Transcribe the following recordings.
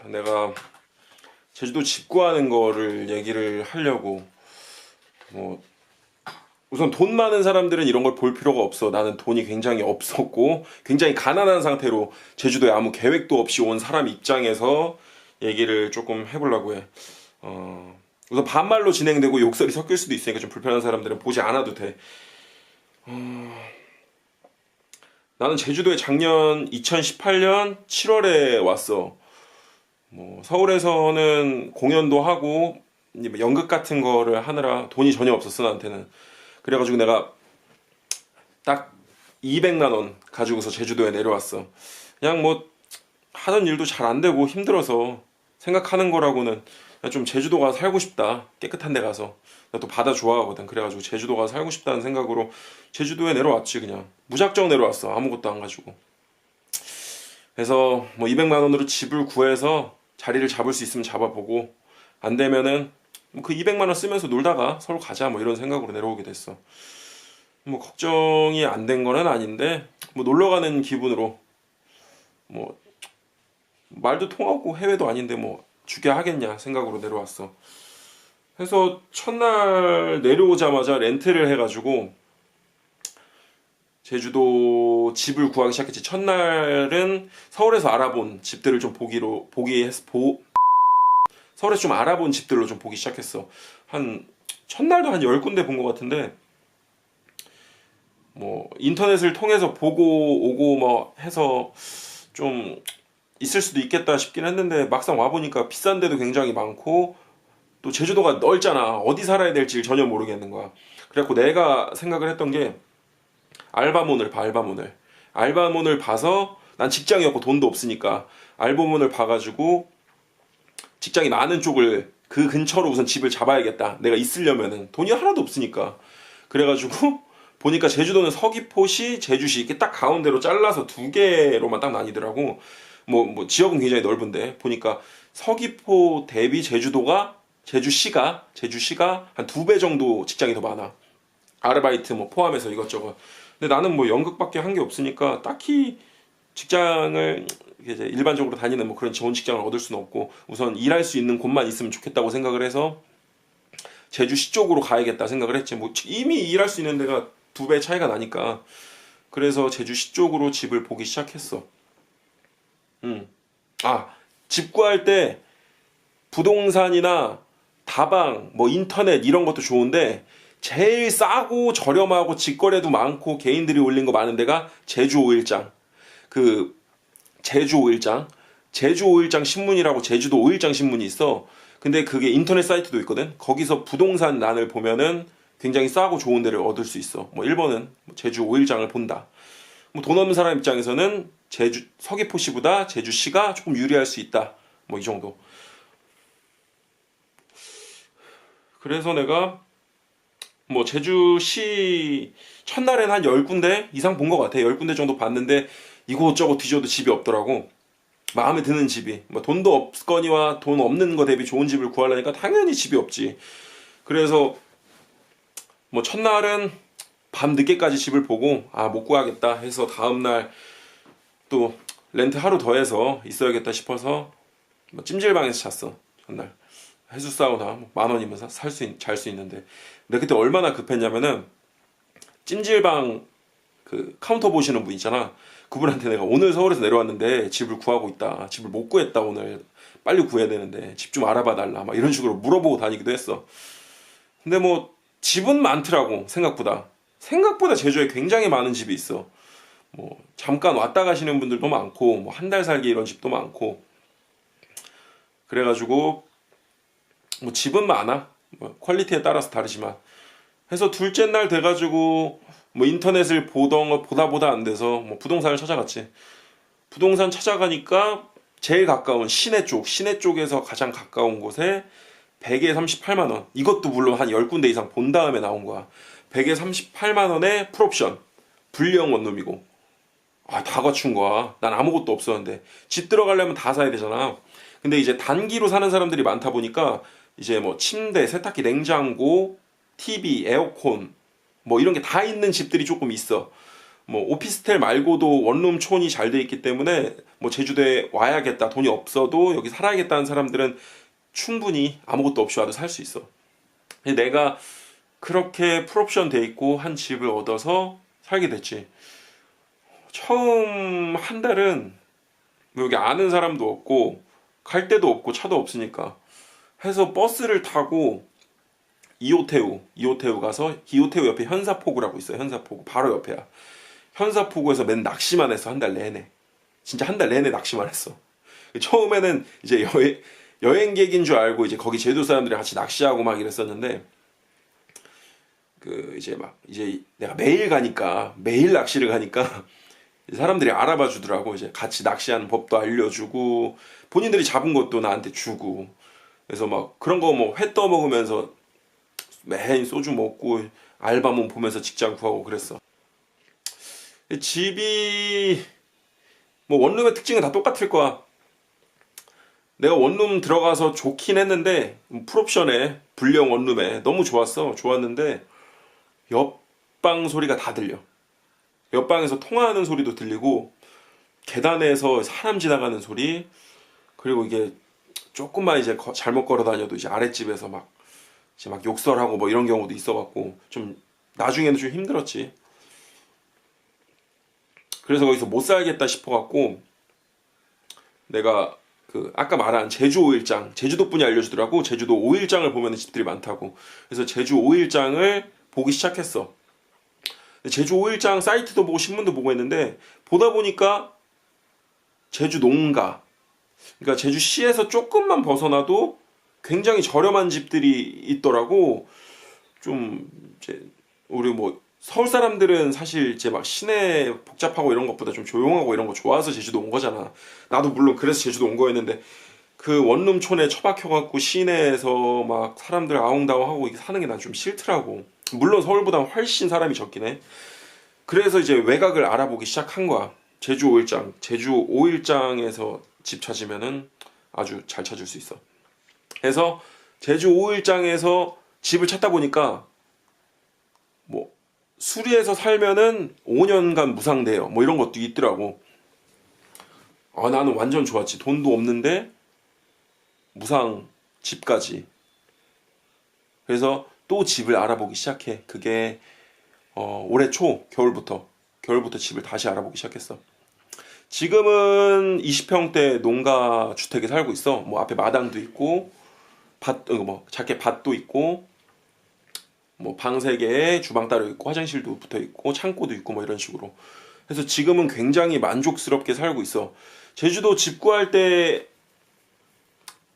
내가 제주도 집 구하는 거를 얘기를 하려고. 뭐 우선 돈 많은 사람들은 이런 걸 볼 필요가 없어. 나는 돈이 굉장히 없었고 굉장히 가난한 상태로 제주도에 아무 계획도 없이 온 사람 입장에서 얘기를 조금 해보려고 해. 우선 반말로 진행되고 욕설이 섞일 수도 있으니까 좀 불편한 사람들은 보지 않아도 돼. 나는 제주도에 작년 2018년 7월에 왔어. 뭐 서울에서는 공연도 하고 이제 뭐 연극 같은 거를 하느라 돈이 전혀 없었어 나한테는. 그래가지고 내가 딱 200만 원 가지고서 제주도에 내려왔어. 그냥 뭐 하던 일도 잘 안 되고 힘들어서 생각하는 거라고는 그냥 좀 제주도 가서 살고 싶다. 깨끗한 데 가서. 나 또 바다 좋아하거든. 그래가지고 제주도 가서 살고 싶다는 생각으로 제주도에 내려왔지. 그냥 무작정 내려왔어. 아무것도 안 가지고. 그래서 뭐 200만 원으로 집을 구해서 자리를 잡을 수 있으면 잡아보고 안 되면은 그 200만 원 쓰면서 놀다가 서울 가자 뭐 이런 생각으로 내려오게 됐어. 뭐 걱정이 안 된 거는 아닌데 뭐 놀러 가는 기분으로 뭐 말도 통하고 해외도 아닌데 뭐 주게 하겠냐 생각으로 내려왔어. 그래서 첫날 내려오자마자 렌트를 해가지고 제주도 집을 구하기 시작했지. 첫날은 서울에서 알아본 집들을 좀 서울에서 좀 알아본 집들로 좀 보기 시작했어. 첫날도 한 10군데 본 것 같은데 뭐 인터넷을 통해서 보고 오고 뭐 해서 좀 있을 수도 있겠다 싶긴 했는데 막상 와보니까 비싼 데도 굉장히 많고 또 제주도가 넓잖아. 어디 살아야 될지 전혀 모르겠는 거야. 그래갖고 내가 생각을 했던 게 알바몬을 봐. 알바몬을 봐서 난 직장이었고 돈도 없으니까 알바몬을 봐가지고 직장이 많은 쪽을 그 근처로 우선 집을 잡아야겠다. 내가 있으려면은 돈이 하나도 없으니까. 그래가지고 보니까 제주도는 서귀포시, 제주시 이렇게 딱 가운데로 잘라서 두 개로만 딱 나뉘더라고. 뭐 지역은 굉장히 넓은데 보니까 서귀포 대비 제주시가 한 2배 정도 직장이 더 많아. 아르바이트 뭐 포함해서 이것저것. 근데 나는 뭐 연극밖에 한 게 없으니까 딱히 직장을 이제 일반적으로 다니는 뭐 그런 좋은 직장을 얻을 수는 없고 우선 일할 수 있는 곳만 있으면 좋겠다고 생각을 해서 제주시 쪽으로 가야겠다 생각을 했지. 뭐 이미 일할 수 있는 데가 2배 차이가 나니까. 그래서 제주시 쪽으로 집을 보기 시작했어. 집 구할 때 부동산이나 다방, 뭐 인터넷 이런 것도 좋은데 제일 싸고 저렴하고 직거래도 많고 개인들이 올린 거 많은 데가 제주 5일장. 제주 5일장 신문이라고 제주도 5일장 신문이 있어. 근데 그게 인터넷 사이트도 있거든. 거기서 부동산 난을 보면은 굉장히 싸고 좋은 데를 얻을 수 있어. 뭐 1번은 제주 5일장을 본다. 뭐 돈 없는 사람 입장에서는 서귀포시보다 제주시가 조금 유리할 수 있다. 뭐 이 정도. 그래서 내가 뭐 제주시 첫날엔 한 10군데 이상 본 것 같아. 10군데 정도 봤는데 이곳저곳 뒤져도 집이 없더라고. 마음에 드는 집이. 뭐 돈도 없거니와 돈 없는 거 대비 좋은 집을 구하려니까 당연히 집이 없지. 그래서 뭐 첫날은 밤 늦게까지 집을 보고 못 구하겠다 해서 다음날 또 렌트 하루 더 해서 있어야겠다 싶어서 뭐 찜질방에서 잤어. 첫날 해수 사우나 10,000원이면 잘 수 있는데 근데 그때 얼마나 급했냐면은 찜질방 그 카운터 보시는 분 있잖아. 그분한테 내가 오늘 서울에서 내려왔는데 집을 구하고 있다. 집을 못 구했다. 오늘 빨리 구해야 되는데 집 좀 알아봐 달라. 막 이런 식으로 물어보고 다니기도 했어. 근데 뭐 집은 많더라고. 생각보다 제주에 굉장히 많은 집이 있어. 뭐 잠깐 왔다 가시는 분들도 많고 뭐 한 달 살기 이런 집도 많고 그래가지고 뭐 집은 많아. 뭐 퀄리티에 따라서 다르지만 해서 둘째 날 돼가지고 뭐 인터넷을 보다 안 돼서 뭐 부동산을 찾아갔지. 부동산 찾아가니까 제일 가까운 시내 쪽에서 가장 가까운 곳에 100에 38만 원. 이것도 물론 한 10군데 이상 본 다음에 나온 거야. 100에 38만 원에 풀옵션. 불리형 원룸이고. 다 갖춘 거야. 난 아무것도 없었는데. 집 들어가려면 다 사야 되잖아. 근데 이제 단기로 사는 사람들이 많다 보니까 이제 뭐 침대, 세탁기, 냉장고, TV, 에어컨 뭐 이런 게 다 있는 집들이 조금 있어. 뭐 오피스텔 말고도 원룸촌이 잘 돼 있기 때문에 뭐 제주도에 와야겠다, 돈이 없어도 여기 살아야겠다는 사람들은 충분히 아무것도 없이 와도 살 수 있어. 근데 내가 그렇게 풀옵션 돼 있고 한 집을 얻어서 살게 됐지. 처음 한 달은 뭐 여기 아는 사람도 없고 갈 데도 없고 차도 없으니까 해서 버스를 타고 이호태우 가서, 이호태우 옆에 현사포구라고 있어요. 현사포구 바로 옆에야. 현사포구에서 맨 낚시만 했어. 한 달 내내. 진짜 한 달 내내 낚시만 했어. 처음에는 이제 여행객인 줄 알고 이제 거기 제주도 사람들이랑 같이 낚시하고 막 이랬었는데, 그 이제 내가 매일 가니까, 매일 낚시를 가니까 사람들이 알아봐 주더라고. 이제 같이 낚시하는 법도 알려주고 본인들이 잡은 것도 나한테 주고. 그래서 막 그런 거 뭐 회 떠 먹으면서 매일 소주 먹고 알바몬 보면서 직장 구하고 그랬어. 집이 뭐 원룸의 특징은 다 똑같을 거야. 내가 원룸 들어가서 좋긴 했는데 풀옵션에 불량 원룸에 너무 좋았는데 옆방 소리가 다 들려. 옆방에서 통화하는 소리도 들리고 계단에서 사람 지나가는 소리, 그리고 이게 조금만 이제 잘못 걸어 다녀도 이제 아랫집에서 막 이제 막 욕설하고 뭐 이런 경우도 있어갖고 좀 나중에는 좀 힘들었지. 그래서 거기서 못 살겠다 싶어갖고 내가 그 아까 말한 제주 5일장, 제주도 분이 알려주더라고. 제주도 5일장을 보면 집들이 많다고. 그래서 제주 5일장을 보기 시작했어. 제주 5일장 사이트도 보고 신문도 보고 했는데 보다 보니까 제주 농가, 그러니까 제주시에서 조금만 벗어나도 굉장히 저렴한 집들이 있더라고. 좀 이제 우리 뭐 서울 사람들은 사실 이제 막 시내 복잡하고 이런 것보다 좀 조용하고 이런 거 좋아서 제주도 온 거잖아. 나도 물론 그래서 제주도 온 거였는데 그 원룸촌에 처박혀갖고 시내에서 막 사람들 아웅다웅하고 이게 사는 게 난 좀 싫더라고. 물론 서울보다 훨씬 사람이 적긴 해. 그래서 이제 외곽을 알아보기 시작한 거야. 제주 5일장에서 집 찾으면은 아주 잘 찾을 수 있어. 그래서 제주 5일장에서 집을 찾다 보니까 뭐 수리해서 살면은 5년간 무상돼요. 뭐 이런 것도 있더라고. 아, 나는 완전 좋았지. 돈도 없는데 무상 집까지. 그래서 또 집을 알아보기 시작해. 그게 올해 초 겨울부터 집을 다시 알아보기 시작했어. 지금은 20평대 농가 주택에 살고 있어. 뭐 앞에 마당도 있고 작게 밭도 있고 뭐 방 3개에 주방 따로 있고 화장실도 붙어 있고 창고도 있고 뭐 이런 식으로. 그래서 지금은 굉장히 만족스럽게 살고 있어. 제주도 집 구할 때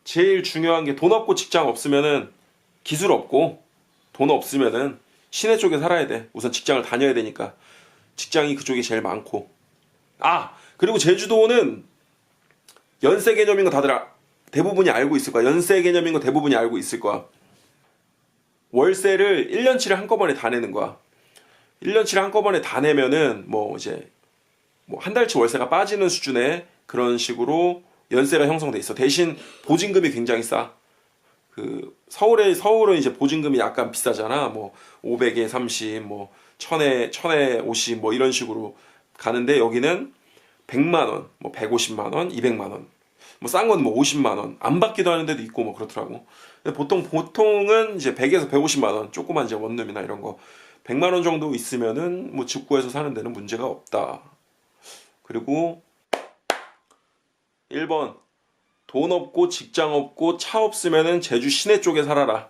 제일 중요한 게 돈 없고 직장 없으면은, 기술 없고 돈 없으면은 시내 쪽에 살아야 돼. 우선 직장을 다녀야 되니까. 직장이 그쪽이 제일 많고. 그리고 제주도는 연세 개념인 거 다들 대부분이 알고 있을 거야. 연세 개념인 거 대부분이 알고 있을 거야. 월세를 1년치를 한꺼번에 다 내는 거야. 1년치를 한꺼번에 다 내면은 뭐 이제 뭐 한 달치 월세가 빠지는 수준의 그런 식으로 연세가 형성돼 있어. 대신 보증금이 굉장히 싸. 그 서울은 이제 보증금이 약간 비싸잖아. 뭐 500에 30, 뭐 1000에 50, 뭐 이런 식으로 가는데 여기는 100만 원, 뭐 150만 원, 200만 원. 뭐 싼 건 뭐 50만 원 안 받기도 하는 데도 있고 뭐 그렇더라고. 근데 보통은 이제 100에서 150만 원, 조그만 이제 원룸이나 이런 거 100만 원 정도 있으면은 뭐 집 구해서 사는 데는 문제가 없다. 그리고 1번, 돈 없고 직장 없고 차 없으면은 제주 시내 쪽에 살아라.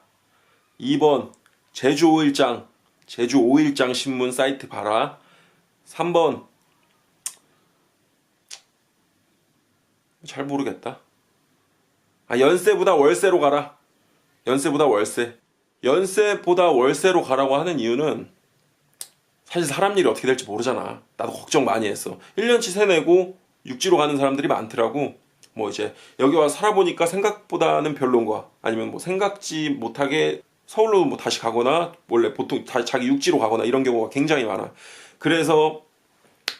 2번, 제주 5일장 신문 사이트 봐라. 3번, 잘 모르겠다. 연세보다 월세로 가라. 연세보다 월세로 가라고 하는 이유는 사실 사람 일이 어떻게 될지 모르잖아. 나도 걱정 많이 했어. 1년치 세 내고 육지로 가는 사람들이 많더라고. 뭐 이제 여기 와서 살아보니까 생각보다는 별로인 거야. 아니면 뭐 생각지 못하게 서울로 뭐 다시 가거나 원래 보통 자기 육지로 가거나 이런 경우가 굉장히 많아. 그래서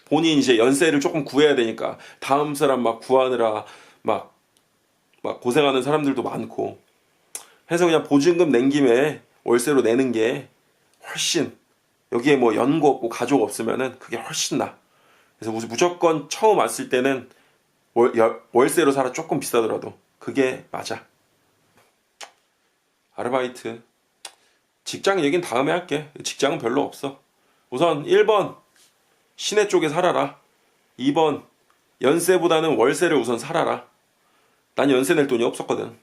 본인 이제 연세를 조금 구해야 되니까 다음 사람 막 구하느라 막 고생하는 사람들도 많고 해서 그냥 보증금 낸 김에 월세로 내는 게 훨씬 여기에 뭐 연고 없고 가족 없으면은 그게 훨씬 나. 그래서 무조건 처음 왔을 때는 월세로 살아. 조금 비싸더라도 그게 맞아. 아르바이트 직장 얘기는 다음에 할게. 직장은 별로 없어. 우선 1번 시내 쪽에 살아라. 2번 연세보다는 월세를 우선 살아라. 난 연세 낼 돈이 없었거든.